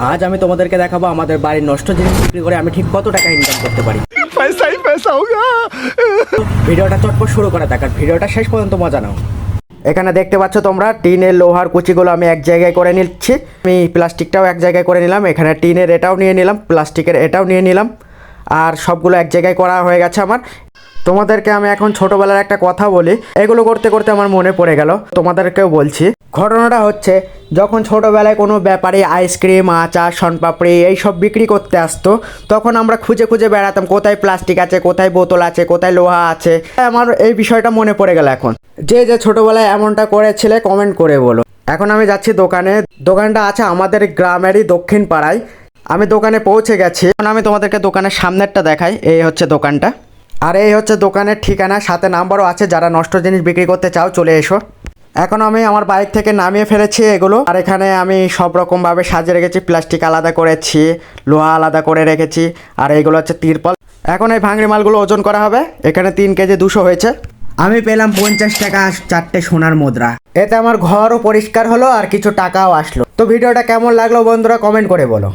আজ আমি তোমাদেরকে দেখাবো আমাদের বাড়ির নষ্ট জিনিস বিক্রি করে আমি ঠিক কত টাকা ইনকাম করতে পারি। पैसा ही पैसा होगा। ভিডিওটা চটপট শুরু করা থাক আর ভিডিওটা শেষ পর্যন্ত মজা নাও। এখানে দেখতে পাচ্ছ তোমরা টিনের লোহার কুচিগুলো আমি এক জায়গায় করে নিচ্ছি। আমি প্লাস্টিকটাও এক জায়গায় করে নিলাম, এখানে টিনের এটাও নিয়ে নিলাম, প্লাস্টিকের এটাও নিয়ে নিলাম, আর সবগুলো এক জায়গায় করা হয়ে গেছে আমার। তোমাদেরকে আমি এখন ছোটোবেলার একটা কথা বলি, এগুলো করতে করতে আমার মনে পড়ে গেল, তোমাদেরকেও বলছি। ঘটনাটা হচ্ছে যখন ছোটোবেলায় কোনো ব্যাপারে আইসক্রিম, আচার, শনপাপড়ি এইসব বিক্রি করতে আসতো, তখন আমরা খুঁজে খুঁজে বেড়াতাম কোথায় প্লাস্টিক আছে, কোথায় বোতল আছে, কোথায় লোহা আছে। আমার এই বিষয়টা মনে পড়ে গেল এখন। যে যে ছোটোবেলায় এমনটা করেছিলে কমেন্ট করে বলো। এখন আমি যাচ্ছি দোকানে, দোকানটা আছে আমাদের গ্রামেরই দক্ষিণ পাড়ায়। আমি দোকানে পৌঁছে গেছি, এখন আমি তোমাদেরকে দোকানের সামনেরটা দেখাই। এই হচ্ছে দোকানটা, আর এই হচ্ছে দোকানের ঠিকানা, সাথে নাম্বারও আছে, যারা নষ্ট জিনিস বিক্রি করতে চাও চলে এসো। এখন আমি আমার বাইক থেকে নামিয়ে ফেলেছি এগুলো, আর এখানে আমি সব রকমভাবে সাজিয়ে রেখেছি। প্লাস্টিক আলাদা করেছি, লোহা আলাদা করে রেখেছি, আর এইগুলো হচ্ছে তিরপল। এখন এই ভাঙড়ি মালগুলো ওজন করা হবে। এখানে 3 কেজি 200 হয়েছে। আমি পেলাম 50 টাকা 4টে সোনার মুদ্রা। এতে আমার ঘরও পরিষ্কার হলো আর কিছু টাকাও আসলো। তো ভিডিওটা কেমন লাগলো বন্ধুরা কমেন্ট করে বলো।